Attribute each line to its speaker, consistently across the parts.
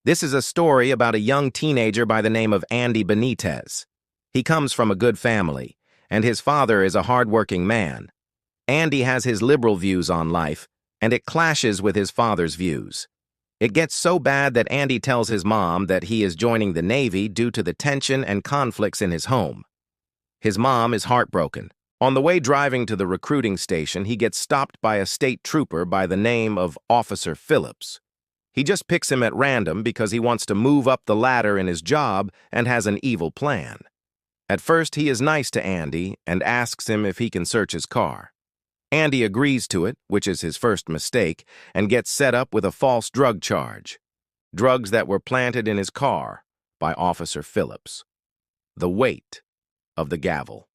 Speaker 1: This is a story about a young teenager by the name of Andy Benitez. He comes from a good family, and his father is a hard-working man. Andy has his liberal views on life, and it clashes with his father's views. It gets so bad that Andy tells his mom that he is joining the Navy due to the tension and conflicts in his home. His mom is heartbroken. On the way driving to the recruiting station, he gets stopped by a state trooper by the name of Officer Phillips. He just picks him at random because he wants to move up the ladder in his job and has an evil plan. At first, he is nice to Andy and asks him if he can search his car. Andy agrees to it, which is his first mistake, and gets set up with a false drug charge. Drugs that were planted in his car by Officer Phillips. The weight of the gavel.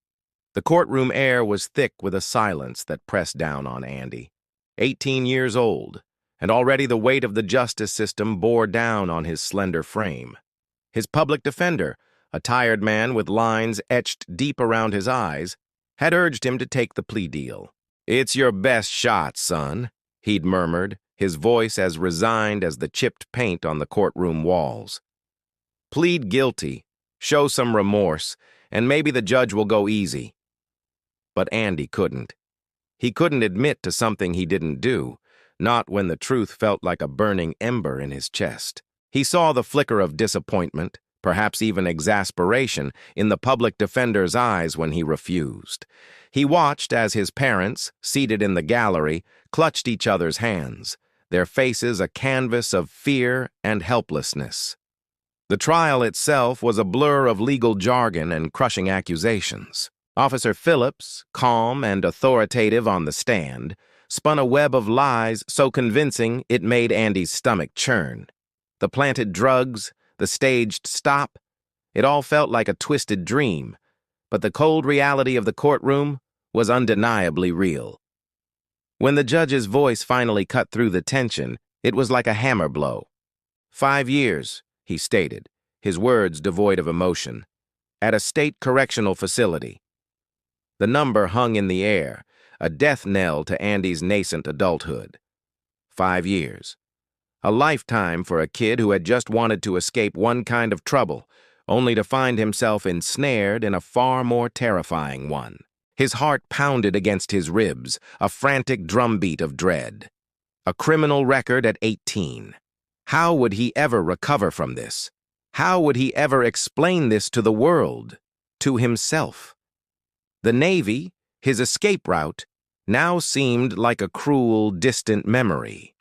Speaker 1: The courtroom air was thick with a silence that pressed down on Andy. 18 years old, and already the weight of the justice system bore down on his slender frame. His public defender, a tired man with lines etched deep around his eyes, had urged him to take the plea deal. "It's your best shot, son," he'd murmured, his voice as resigned as the chipped paint on the courtroom walls. "Plead guilty, show some remorse, and maybe the judge will go easy." But Andy couldn't. He couldn't admit to something he didn't do, not when the truth felt like a burning ember in his chest. He saw the flicker of disappointment, perhaps even exasperation, in the public defender's eyes when he refused. He watched as his parents, seated in the gallery, clutched each other's hands, their faces a canvas of fear and helplessness. The trial itself was a blur of legal jargon and crushing accusations. Officer Phillips, calm and authoritative on the stand, spun a web of lies so convincing it made Andy's stomach churn. The planted drugs, the staged stop, it all felt like a twisted dream, but the cold reality of the courtroom was undeniably real. When the judge's voice finally cut through the tension, it was like a hammer blow. 5 years, he stated, his words devoid of emotion, at a state correctional facility. The number hung in the air, a death knell to Andy's nascent adulthood. 5 years. A lifetime for a kid who had just wanted to escape one kind of trouble, only to find himself ensnared in a far more terrifying one. His heart pounded against his ribs, a frantic drumbeat of dread. A criminal record at 18. How would he ever recover from this? How would he ever explain this to the world, to himself? The Navy, his escape route, now seemed like a cruel, distant memory.